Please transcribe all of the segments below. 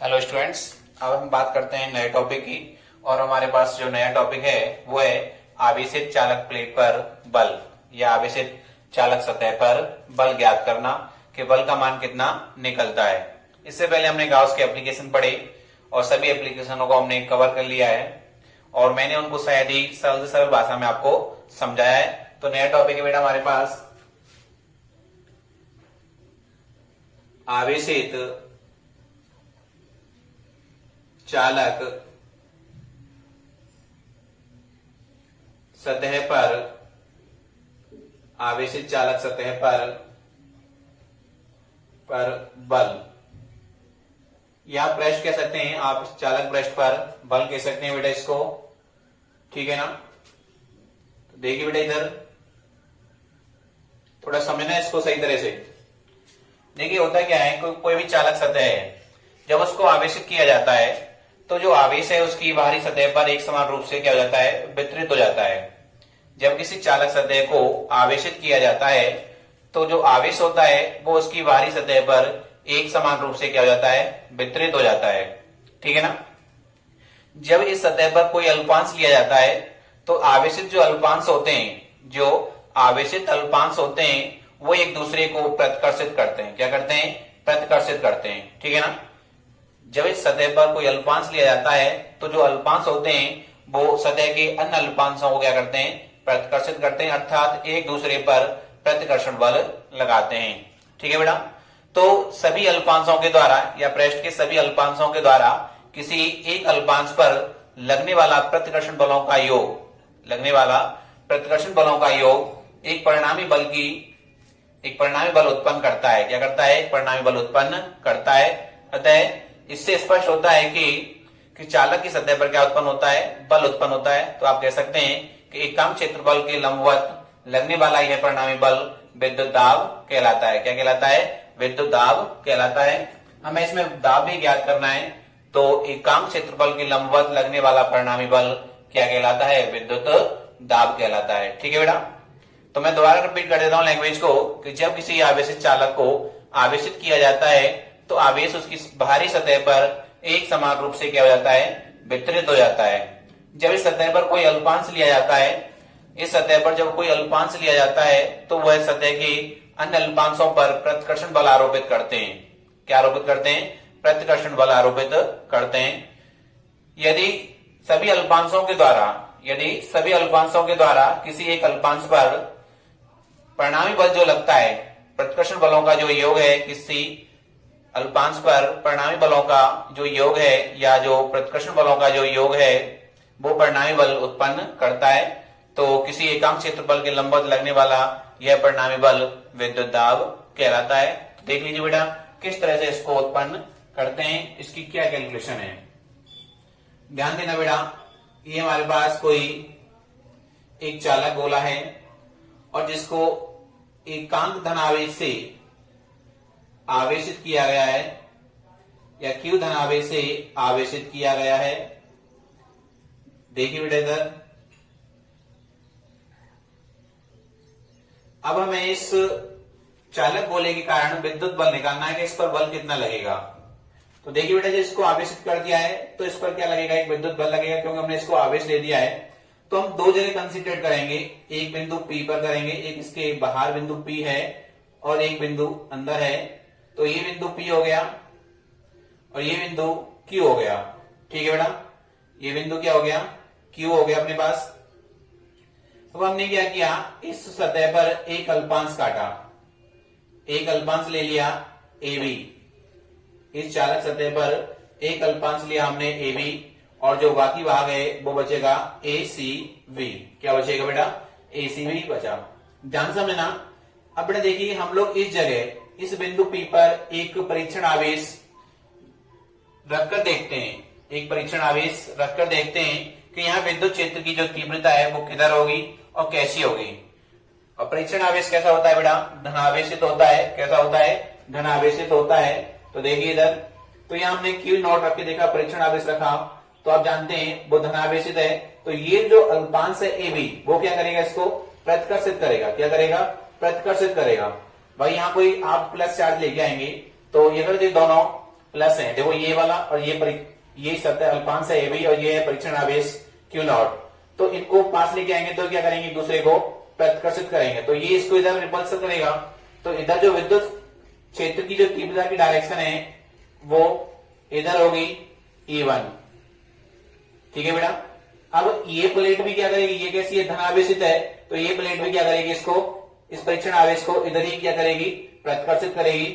Hello students. अब हम बात करते हैं नए टॉपिक की। और हमारे पास जो नया टॉपिक है वो है आवेशित चालक प्लेट पर बल या आवेशित चालक सतह पर बल ज्ञात करना कि बल का मान कितना निकलता है। इससे पहले हमने गाउस के एप्लीकेशन पढ़े और सभी एप्लीकेशनों को हमने कवर कर लिया है और मैंने उनको शायद ही सरल से सरल भाषा में आपको समझाया है। तो नया टॉपिक है बेटा हमारे पास आवेशित चालक सतह पर आवेशित चालक सतह पर बल या पृष्ठ कह सकते हैं आप। चालक पृष्ठ पर बल कह सकते हैं बेटा इसको, ठीक है ना। तो देखिए बेटा इधर थोड़ा समझना इसको सही तरह से। देखिए होता क्या है, कोई भी चालक सतह है जब उसको आवेशित किया जाता है तो जो आवेश है उसकी बाहरी सतह पर एक समान रूप से क्या हो जाता है, वितरित हो जाता है। जब किसी चालक सतह को आवेशित किया जाता है तो जो आवेश होता है वो उसकी बाहरी सतह पर एक समान रूप से क्या हो जाता है, वितरित हो जाता है, ठीक है ना। जब इस सतह पर कोई अल्पांश लिया जाता है तो आवेशित जो अल्पांश होते हैं वो एक दूसरे को प्रतिकर्षित करते हैं। क्या करते हैं? प्रतिकर्षित करते हैं, ठीक है ना। जब इस सतह पर कोई अल्पांश लिया जाता है तो जो अल्पांश होते हैं वो सतह के अन्य अल्पांशों को क्या करते हैं, प्रतिकर्षित करते हैं, अर्थात एक दूसरे पर प्रतिकर्षण बल लगाते हैं, ठीक है बेटा। तो सभी अल्पांशों के द्वारा या पृष्ठ के सभी अल्पांशों के द्वारा किसी एक अल्पांश पर लगने वाला प्रतिकर्षण बलों का योग एक परिणामी बल उत्पन्न करता है। क्या करता है? एक परिणामी बल उत्पन्न करता है। अतः इससे स्पष्ट होता है कि चालक की सतह पर क्या उत्पन्न होता है, बल उत्पन्न होता है। तो आप कह सकते हैं कि एक कम क्षेत्रफल के लंबवत लगने वाला यह परिणामी बल विद्युत दाब कहलाता है। क्या कहलाता है? विद्युत दाब कहलाता है। हमें इसमें दाब भी ज्ञात करना है तो एक कम क्षेत्रफल के लंबवत लगने वाला परिणामी बल क्या कहलाता है? विद्युत दाब कहलाता है, ठीक है बेटा। तो मैं दोबारा रिपीट कर देता हूं लैंग्वेज को कि जब किसी आवेशित चालक को आवेशित किया जाता है तो आवेश उसकी बाहरी सतह पर एक समान रूप से क्या हो जाता है, वितरित हो जाता है। जब इस सतह पर कोई अल्पांश लिया जाता है तो वह सतह के अन्य अल्पांशों पर प्रतिकर्षण बल आरोपित करते हैं। क्या आरोपित करते हैं? प्रतिकर्षण बल आरोपित करते हैं। यदि सभी अल्पांशों के द्वारा किसी एक अल्पांश पर परिणामी बल जो लगता है, प्रतिकर्षण बलों का जो योग है, किसी अल्पांश पर परिणामी बलों का जो योग है या जो प्रतिकर्षण बलों का जो योग है वो परिणामी बल उत्पन्न करता है तो किसी एकांक क्षेत्रफल के लंबवत लगने वाला यह परिणामी बल विद्युत दाब कहलाता है। तो देख लीजिए बेटा किस तरह से इसको उत्पन्न करते हैं, इसकी क्या कैलकुलेशन है। ध्यान देना बेटा, ये हमारे पास कोई एक चालक गोला है और जिसको एकांक धनावेश से आवेशित किया गया है या Q धनावेश से आवेशित किया गया है। देखिए बेटा इधर अब हमें इस चालक गोले के कारण विद्युत बल निकालना है कि इस पर बल कितना लगेगा। तो देखिए बेटा, जब इसको आवेशित कर दिया है तो इस पर क्या लगेगा, एक विद्युत बल लगेगा क्योंकि हमने इसको आवेश दे दिया है। तो हम दो जगह कंसीडर करेंगे, एक बिंदु P पर करेंगे, एक इसके बाहर बिंदु P है और एक बिंदु अंदर है। तो ये बिंदु P हो गया और ये बिंदु Q हो गया, ठीक है बेटा। ये बिंदु क्या हो गया, Q हो गया अपने पास। अब हमने क्या किया, इस सतह पर एक अल्पांश काटा, एक अल्पांश ले लिया AB। इस चालक सतह पर एक अल्पांश लिया हमने AB और जो बाकी भाग है वो बचेगा ACV। क्या बचेगा बेटा? ACV बचा। ध्यान समझना। अब बेटा देखिए हम लोग इस जगह इस बिंदु P पर एक परीक्षण आवेश रखकर देखते हैं कि यहाँ विद्युत क्षेत्र की जो तीव्रता है वो किधर होगी और कैसी होगी। और परीक्षण आवेश कैसा होता है बेटा? धनावेशित होता है। कैसा होता है? धनावेशित होता है। तो देखिए इधर, तो यहाँ हमने Q नॉट रख के देखा, परीक्षण आवेश रखा तो आप जानते हैं वो धनावेशित है। तो ये जो अल्पांश है AB वो क्या करेगा, इसको प्रतिकर्षित करेगा। क्या करेगा? प्रतिकर्षित करेगा। भाई यहाँ कोई आप प्लस चार्ज लेके आएंगे तो ये कर दोनों प्लस है। देखो ये वाला और ये सतह अल्पांश है AB और ये है परीक्षण आवेश Q नॉट। तो इनको पास लेके आएंगे तो क्या करेंगे, एक दूसरे को प्रतिकर्षित करेंगे। तो ये इसको इधर रिपल्स करेगा, तो इधर जो विद्युत क्षेत्र की जो तीव्रता की डायरेक्शन है वो इधर होगी E1। ठीक है बेटा। अब ये प्लेट भी क्या करेगी, ये कैसी है, धनावेशित है, तो ये प्लेट भी क्या करेगी, इसको, इस परीक्षण आवेश को इधर ही क्या करेगी, प्रतिकर्षित करेगी।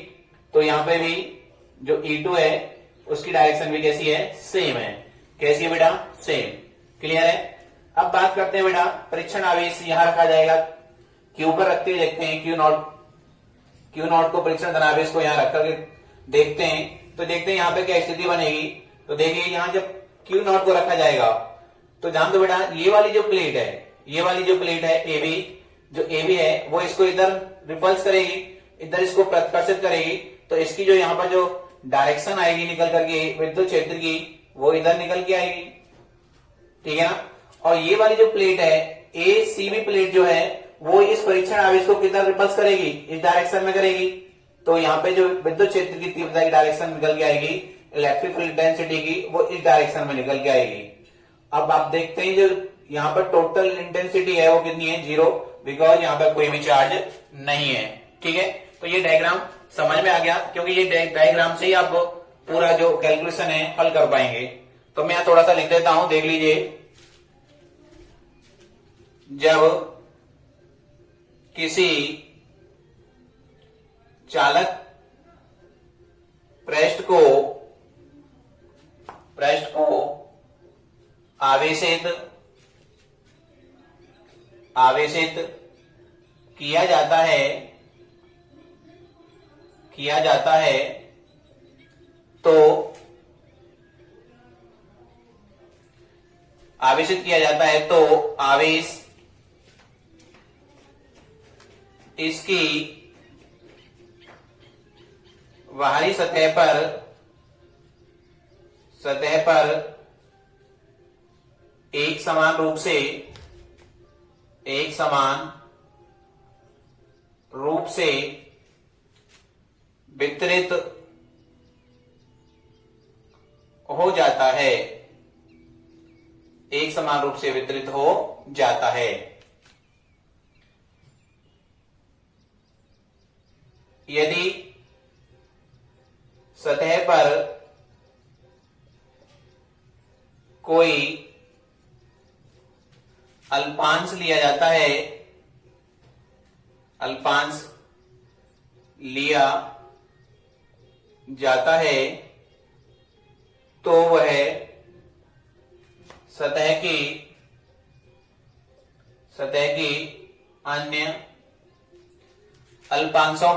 तो यहां पे भी जो E2 है उसकी डायरेक्शन भी कैसी है, सेम है। कैसी है बेटा, सेम। क्लियर है। अब बात करते हैं बेटा परीक्षण आवेश यहां रखा जाएगा, क्यू पर रखते हुए देखते हैं, क्यू नॉट को परीक्षण धनावेश को यहां रख करके देखते हैं। तो देखते हैं यहां पे क्या स्थिति बनेगी। तो देखिए यहां जब क्यू नॉट को रखा जाएगा तो ध्यान दो बेटा, ये वाली जो प्लेट है, ये वाली जो प्लेट है AB, जो AB है वो इसको इधर रिपल्स करेगी, इधर इसको प्रतिकर्षित करेगी। तो इसकी जो यहाँ पर जो डायरेक्शन आएगी निकल करके विद्युत क्षेत्र की, वो इधर निकल के आएगी। ठीक है ना। और ये वाली जो प्लेट है ACB प्लेट जो है वो इस परीक्षण आवेश को किधर रिपल्स करेगी, इस डायरेक्शन में करेगी। तो यहाँ पे जो विद्युत क्षेत्र की तीव्रता की डायरेक्शन निकल के आएगी, इलेक्ट्रिक फील्ड डेंसिटी की, वो इस डायरेक्शन में निकल के आएगी। अब आप देखते हैं जो यहाँ पर टोटल इंटेंसिटी है वो कितनी है, 0, बिकॉज यहाँ पर कोई भी चार्ज नहीं है। ठीक है। तो ये डायग्राम समझ में आ गया, क्योंकि ये डायग्राम से ही आप पूरा जो कैलकुलेशन है हल कर पाएंगे। तो मैं थोड़ा सा लिख देता हूं, देख लीजिए। जब किसी चालक पृष्ठ को आवेशित किया जाता है तो आवेश इसकी बाहरी सतह पर एक समान रूप से वितरित हो जाता है, एक समान रूप से वितरित हो जाता है। यदि सतह पर कोई अल्पांश लिया जाता है, तो वह सतह की अन्य अल्पांशों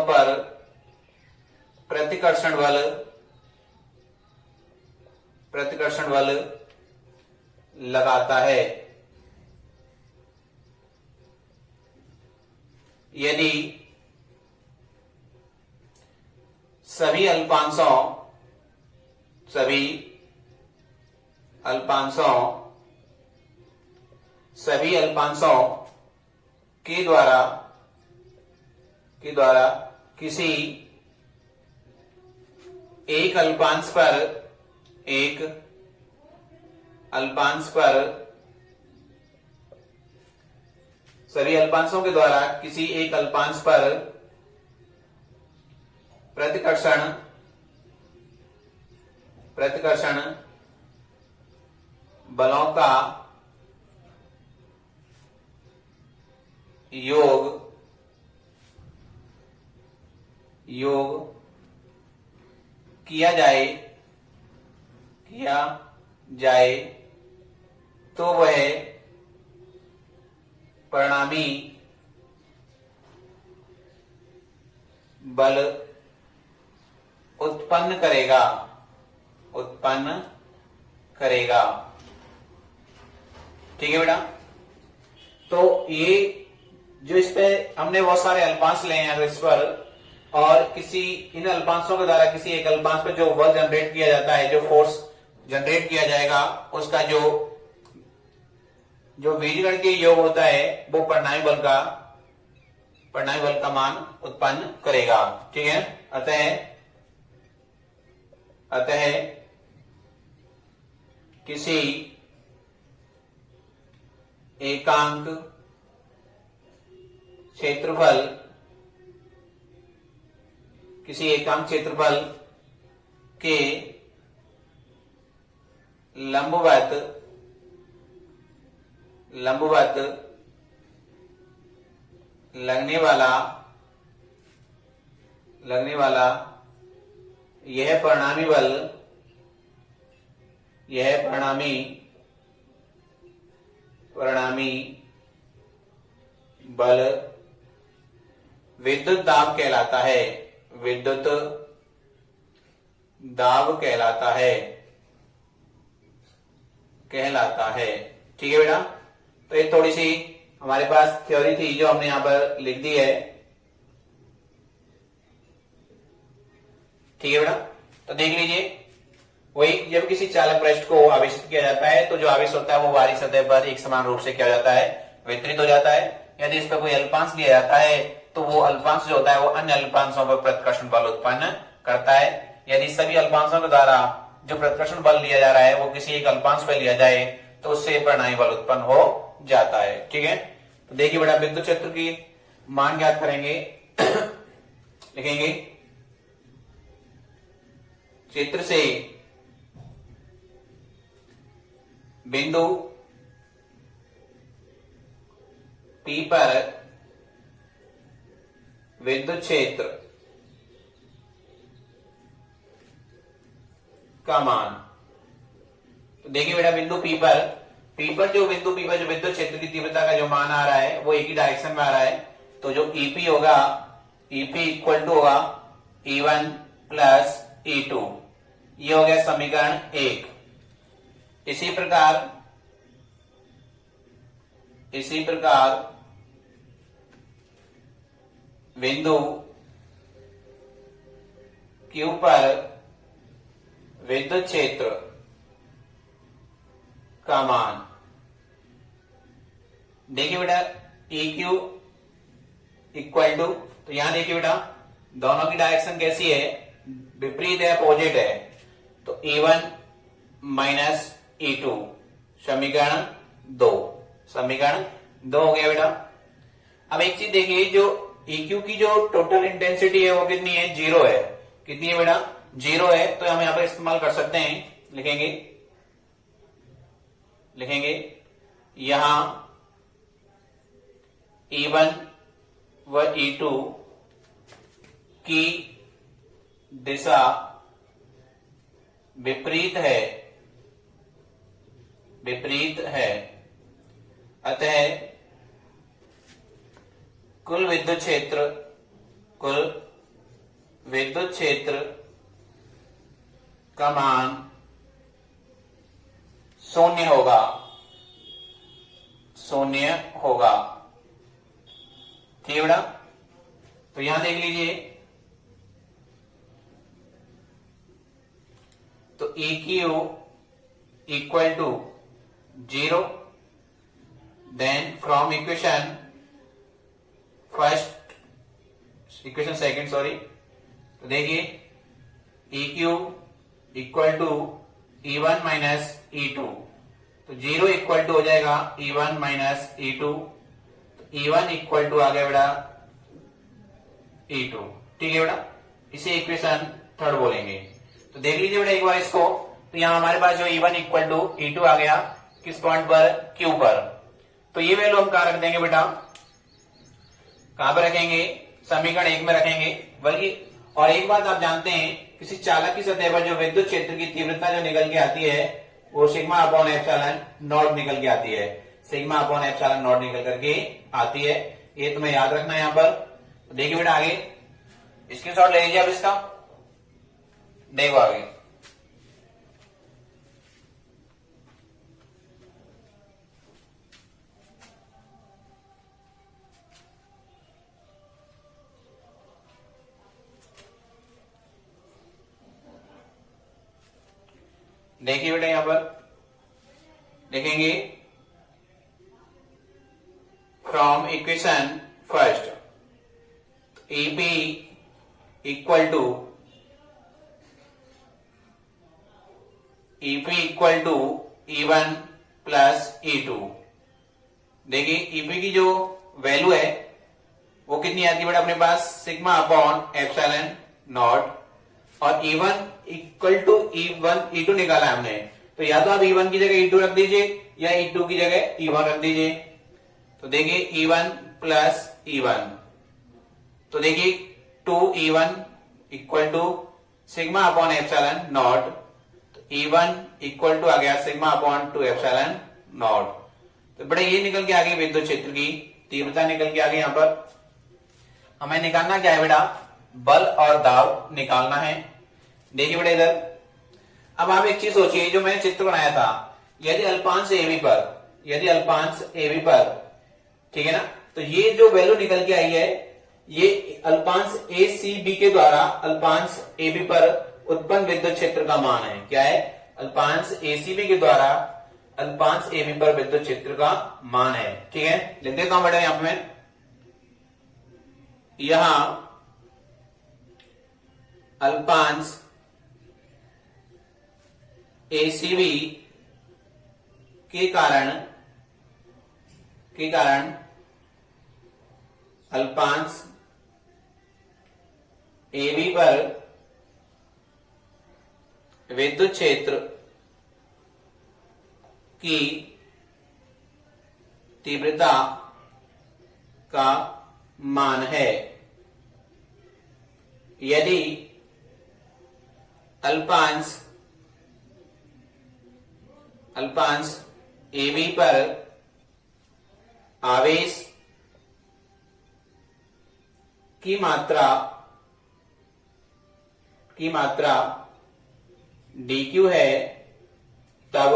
पर प्रतिकर्षण बल लगाता है। यदि सभी अल्पांशों के द्वारा किसी एक अल्पांश पर सभी अल्पांशों के द्वारा किसी एक अल्पांश पर प्रतिकर्षण बलों का योग किया जाए तो वह परिणामी बल उत्पन्न करेगा। ठीक है बेटा। तो ये जो इस पे हमने बहुत सारे अल्पांश ले हैं इस पर, और इन अल्पांशों के द्वारा किसी एक अल्पांश पर जो बल जनरेट किया जाता है, जो फोर्स जनरेट किया जाएगा, उसका जो बीजगणितीय योग होता है वो परिणामी बल का परिणामी बल का मान उत्पन्न करेगा। ठीक है, अतः किसी एकांक क्षेत्रफल के लंबवत लगने वाला यह परिणामी बल विद्युत दाब कहलाता है। ठीक है बेटा, तो ये थोड़ी सी हमारे पास थ्योरी थी जो हमने यहां पर लिख दी है। ठीक है बेटा, तो देख लीजिए, वही जब किसी चालक पृष्ठ को आवेशित किया जाता है तो जो आवेश होता है वो बाहरी सतह पर एक समान रूप से क्या हो जाता है, वितरित हो जाता है। यदि इस पर कोई अल्पांश लिया जाता है तो वो अल्पांश जो होता है वो अन्य अल्पांशों पर प्रतिकर्षण बल उत्पन्न करता है। यदि सभी अल्पांशों के द्वारा जो प्रतिकर्षण बल लिया जा रहा है वो किसी एक अल्पांश पर लिया जाए तो उससे परिणामी बल उत्पन्न हो जाता है। ठीक है, तो देखिए बेटा, विद्युत क्षेत्र की मान ज्ञात करेंगे। लिखेंगे क्षेत्र से बिंदु P पर विद्युत क्षेत्र का मान। तो देखिए बेटा, बिंदु P पर जो विद्युत क्षेत्र की तीव्रता का जो मान आ रहा है वो एक ही डायरेक्शन में आ रहा है। तो जो EP होगा, EP इक्वल टू होगा E1 प्लस E2। ये हो गया समीकरण 1। इसी प्रकार बिंदु Q पर विद्युत क्षेत्र का मान। देखिए बेटा, EQ इक्वल टू, तो यहां देखिए बेटा दोनों की डायरेक्शन कैसी है, विपरीत है, अपोजिट है। तो E1 माइनस E2 समीकरण 2 हो गया बेटा। अब एक चीज देखिए, जो EQ की जो टोटल इंटेंसिटी है वो कितनी है, 0 है। कितनी है बेटा, 0 है। तो हम यहां पर इस्तेमाल कर सकते हैं, लिखेंगे यहां E1 व E2 की दिशा विपरीत है, अतः कुल विद्युत क्षेत्र का मान 0 होगा। ठीक है बेटा, तो यहां देख लीजिए, तो EQ equal to 0, then from equation second, तो देखिए EQ equal to E1 minus E2, तो 0 इक्वल टू हो जाएगा E1 माइनस E2, तो E1 इक्वल टू आ गया बेटा E2। ठीक है बेटा, इसे इक्वेशन 3 बोलेंगे। तो देख लीजिए बेटा एक बार इसको, तो यहां हमारे पास जो E1 इक्वल टू E2 आ गया, किस पॉइंट पर, Q पर। तो ये वैल्यू हम कहां रख देंगे बेटा, कहां पर रखेंगे, समीकरण 1 में रखेंगे। बल्कि और एक बात आप जानते हैं, किसी चालक की सतह पर जो विद्युत क्षेत्र की तीव्रता जो निकल के आती है वो सिग्मा अपॉन एप्सिलॉन नॉट निकल के आती है, सिग्मा अपॉन एप्सिलॉन नॉट निकल करके आती है। ये तुम्हें याद रखना है यहां पर। तो देखिए बेटा आगे स्क्रीनशॉट ले लीजिए आप इसका, देखो आगे। देखिए बेटा यहां पर लिखेंगे from equation first, EP equal to E1 plus E2। देखिए ईपी की जो वैल्यू है वो कितनी आती है बेटा अपने पास, सिग्मा अपॉन एप्सिलॉन नॉट, और E1 इक्वल टू E2 निकाला है हमने, तो या तो आप E1 की जगह E2 रख दीजिए या E2 की जगह E1 रख दीजिए। तो देखिए E1 प्लस E1, तो देखिए 2E1 equal to sigma upon epsilon not, E1 equal to आ गया सिग्मा अपॉन 2 एप्सिलॉन नॉट। तो बेटा ये निकल के आ गई विद्युत क्षेत्र की तीव्रता निकल के आ गई। यहां पर हमें निकालना क्या है बेटा, बल और दाब निकालना है। देखिए बेटा इधर, अब आप एक चीज सोचिए, जो मैंने चित्र बनाया था, यदि अल्पांश AB पर ठीक है ना, तो ये जो वैल्यू निकल के आई है ये अल्पांश ACB के द्वारा अल्पांश AB पर उत्पन्न विद्युत क्षेत्र का मान है। क्या है, अल्पांश ACB के द्वारा अल्पांश AB पर विद्युत क्षेत्र का मान है। ठीक है, लिख देता हूं बेटा यहां पे मैं, यहां अल्पांश ACB के कारण अल्पांश AB पर विद्युत क्षेत्र की तीव्रता का मान है। यदि अल्पांश AB पर आवेश की मात्रा dq है, तब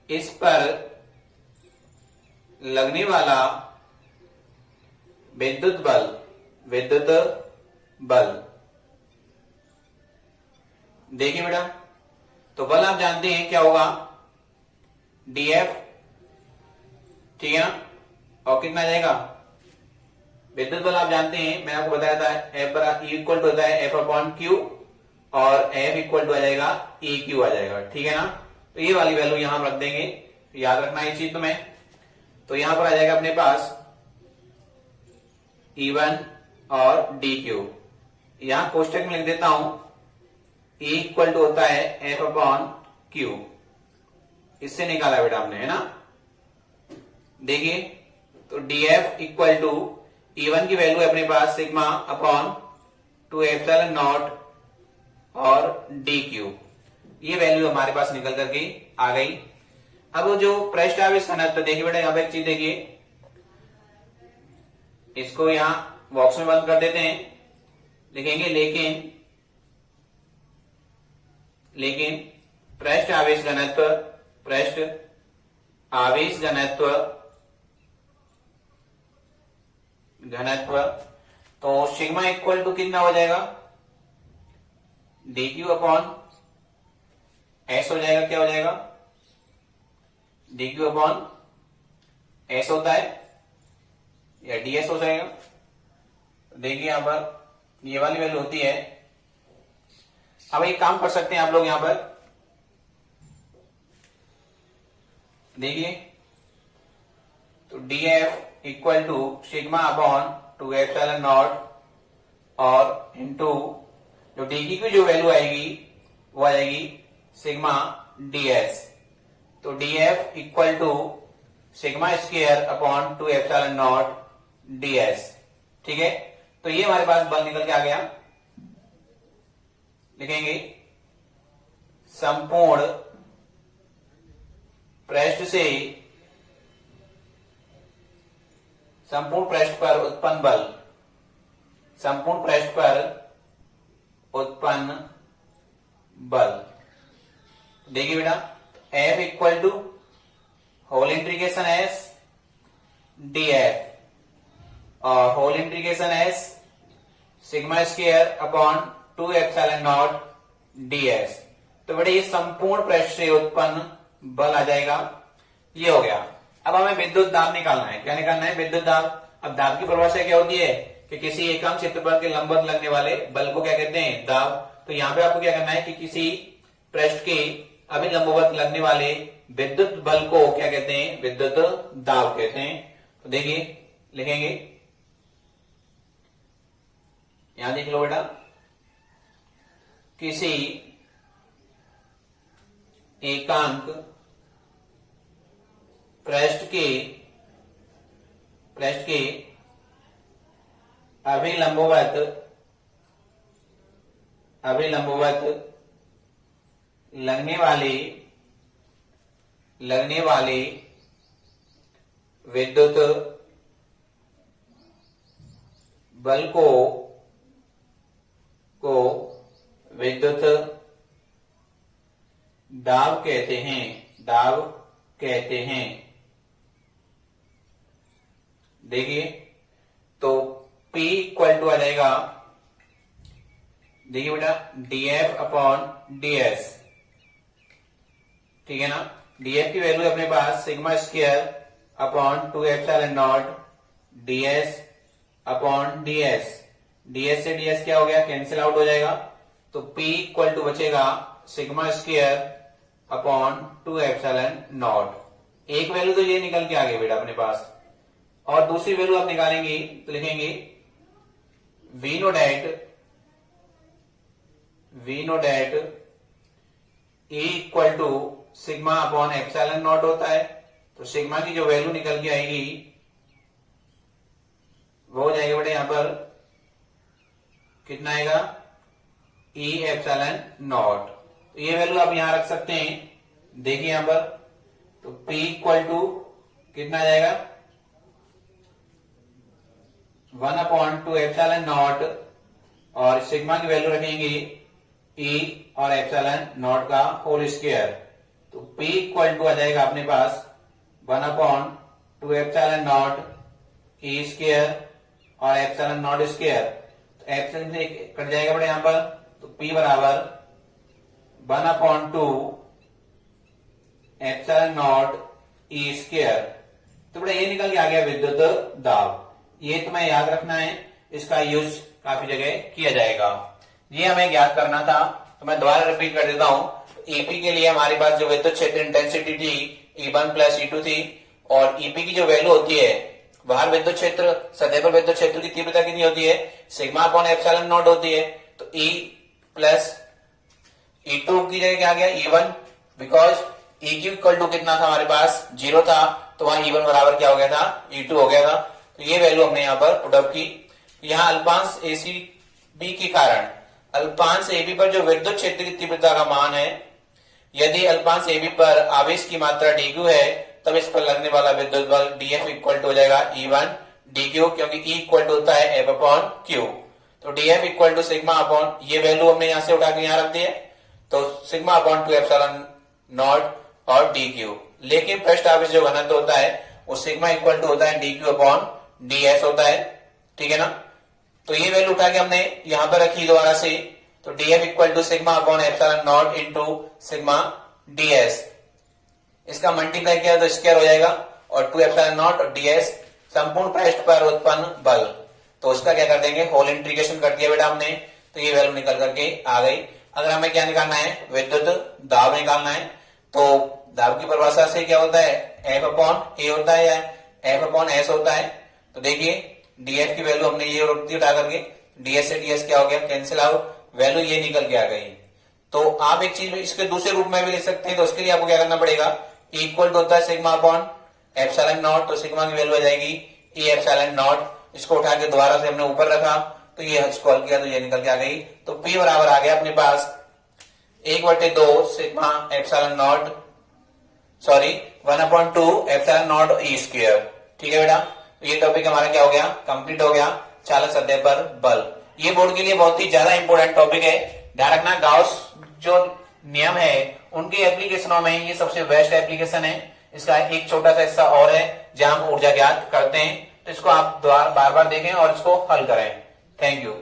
इस पर लगने वाला विद्युत बल देखिए बेटा, तो बल आप जानते हैं क्या होगा, dF, ठीक है ना, और कितना जाएगा, विद्युत बल आप जानते हैं, मैंने आपको बताया था F इक्वल टू होता है F अपॉन Q, और F इक्वल टू आ जाएगा EQ आ जाएगा। ठीक है ना, तो ये वाली वैल्यू यहां रख देंगे, याद रखना ये चीज तुम्हें। तो यहां पर आ जाएगा अपने पास E1 और DQ, यहां कोष्टक में लिख देता हूं, E इक्वल टू होता है F अपॉन Q, इससे निकाला बेटा हमने, है ना। देखिए तो DF इक्वल टू E1 की वैल्यू है अपने पास सिग्मा अपॉन 2 एप्सिलॉन नॉट और DQ, ये वैल्यू हमारे पास निकल करके आ गई। अब जो पृष्ठ आवेश घनत्व, देखिए बेटा यहां पर एक चीज देखिए, इसको यहां बॉक्स में बंद कर देते हैं, लिखेंगे लेकिन पृष्ठ आवेश घनत्व तो सिग्मा इक्वल टू कितना हो जाएगा, dq अपॉन s हो जाएगा। क्या हो जाएगा, dq अपॉन s होता है या ds हो जाएगा। देखिए यहां पर ये वाली वैल्यू होती है। अब एक काम कर सकते हैं आप लोग, यहां पर देखिए, तो df equal to sigma upon 2 epsilon not और इनटू जो dq की जो वैल्यू आएगी वो आ जाएगी सिग्मा ds। तो df equal to sigma square upon 2 epsilon not ds। ठीक है, तो ये हमारे पास बल निकल के आ गया। लिखेंगे संपूर्ण पृष्ठ पर उत्पन्न बल देखिए बेटा, F equal to whole integration S dF और whole integration S sigma square upon 2 epsilon not ds। तो बेटा ये संपूर्ण पृष्ठ से उत्पन्न बल आ जाएगा, ये हो गया। अब हमें विद्युत दाब निकालना है। क्या निकालना है, विद्युत दाब। अब दाब की परिभाषा क्या होती है कि किसी एकांक क्षेत्रफल के लंबवत लगने वाले बल को क्या कहते हैं, दाब। तो यहाँ पे आपको क्या करना है कि किसी पृष्ठ के अभिलंबवत लगने वाले विद्युत बल को क्या कहते हैं, विद्युत दाब कहते हैं। तो देखिए लिखेंगे, यहां देख लो बेटा, किसी एकांक पृष्ठ के अभिलंबवत लगने वाले विद्युत बल को विद्युत दाब कहते हैं। देखिए तो P इक्वल टू आ जाएगा, देखिए बेटा, dF अपॉन ds, ठीक है ना। dF की वैल्यू अपने पास sigma square upon 2 epsilon not ds upon ds। ds से ds क्या हो गया, कैंसिल आउट हो जाएगा। तो P इक्वल टू बचेगा sigma square upon 2 epsilon not. एक वैल्यू तो ये निकल के आ गई बेटा अपने पास, और दूसरी वैल्यू आप निकालेंगे तो लिखेंगे V no date E equal to sigma upon epsilon not होता है। तो सिग्मा की जो वैल्यू निकल के आएगी वो हो जाएगा बेटा, यहां पर कितना आएगा, E एप्सिलॉन नॉट। तो ये वैल्यू आप यहां रख सकते हैं। देखिए यहां पर तो P इक्वल टू कितना आ जाएगा, 1/2 एप्सिलॉन नॉट, और सिग्मा की वैल्यू रखेंगे E और एप्सिलॉन नॉट का होल स्क्वायर। तो P इक्वल टू आ जाएगा अपने पास 1/2 एप्सिलॉन नॉट E स्क्वायर और एप्सिलॉन नॉट स्क्वायर। तो एप्सिलॉन से कट जाएगा बड़े यहां पर, तो P बराबर 1/2 एप्सिलॉन नॉट E स्क्वायर। तो बड़ा ये निकल के आ गया विद्युत दाब। ये तुम्हें याद रखना है, इसका यूज काफी जगह किया जाएगा। ये हमें ज्ञात करना था, तो मैं दोबारा रिपीट कर देता हूं। ईपी के लिए हमारे पास जो विद्युत क्षेत्र इंटेंसिटी थी E1 प्लस E2 थी, और ईपी की जो वैल्यू होती है, बाहर विद्युत क्षेत्र, सतह पर विद्युत क्षेत्र की तीव्रता कितनी होती है, सिग्मा अपॉन एप्सिलॉन नॉट होती है। तो E प्लस E2 की जगह क्या आ गया, E1, बिकॉज E की इक्वल टू कितना था हमारे पास, 0 था, तो वहां E1 बराबर क्या हो गया था, E2 हो गया था। तो ये वैल्यू हमने यहां पर पुटअप की। यहां अल्पांश ACB के कारण अल्पांश AB पर जो विद्युत क्षेत्र की तीव्रता का मान है, यदि अल्पांश AB पर आवेश की मात्रा dq है, तब इस पर लगने वाला विद्युत बल dF इक्वल टू हो जाएगा E1 dq, क्योंकि E इक्वल टू होता है F अपॉन Q। तो dF equal to sigma upon, ये वैल्यू हमने यहां से उठा के यहां रख दी है, तो सिग्मा अपॉन 2 एप्सिलॉन नॉट और dq। लेकिन पृष्ठ आवेश जो घनत्व होता है वो सिग्मा इक्वल टू होता है dq अपॉन ds होता है, ठीक है ना। तो ये वैल्यू उठा के हमने यहां पर रखी दोबारा से, तो dF equal to sigma upon epsilon not into sigma ds। इसका मल्टीप्लाई किया तो स्क्वायर हो जाएगा, और 2 एप्सिलॉन नॉट और ds संपूर्ण पृष्ठ पर उत्पन्न बल, तो उसका क्या कर देंगे, होल इंटीग्रेशन कर दिया बेटा हमने। तो ये वैल्यू निकल करके आ गई। अगर हमें क्या निकालना है, विद्युत दाब निकालना है, तो दाब की परिभाषा से क्या होता है, F अपॉन A होता है या F अपॉन S होता है। तो देखिए dF की वैल्यू हमने ये रख दी उठा करके, ds से ds क्या हो गया, कैंसिल आउट, वैल्यू ये निकल के आ गई। तो आप एक चीज इसके दूसरे रूप में भी लिख सकते हैं। तो उसके लिए आपको क्या करना पड़ेगा, इक्वल टू होता है सिग्मा अपॉन एप्सिलॉन नॉट, तो सिग्मा की वैल्यू आ जाएगी E एप्सिलॉन नॉट। इसको उठा के दोबारा से हमने ऊपर रखा, तो ये स्क्रॉल किया तो ये निकल के आ गई। तो P बराबर आ गया अपने पास 1/2 sigma epsilon not, sorry 1/2 epsilon not E square, ठीक है बेटा। तो ये टॉपिक हमारा क्या हो गया, कंप्लीट हो गया, चालक सतह पर बल। ये बोर्ड के लिए बहुत ही ज्यादा इंपॉर्टेंट टॉपिक है। ध्यान रखना, गाउस जो नियम है उनके एप्लीकेशनों में ये सबसे बेस्ट एप्लीकेशन है। इसका एक छोटा सा हिस्सा और है जहां हम ऊर्जा ज्ञात करते हैं, तो इसको आप बार बार देखें और इसको हल करें। Thank you.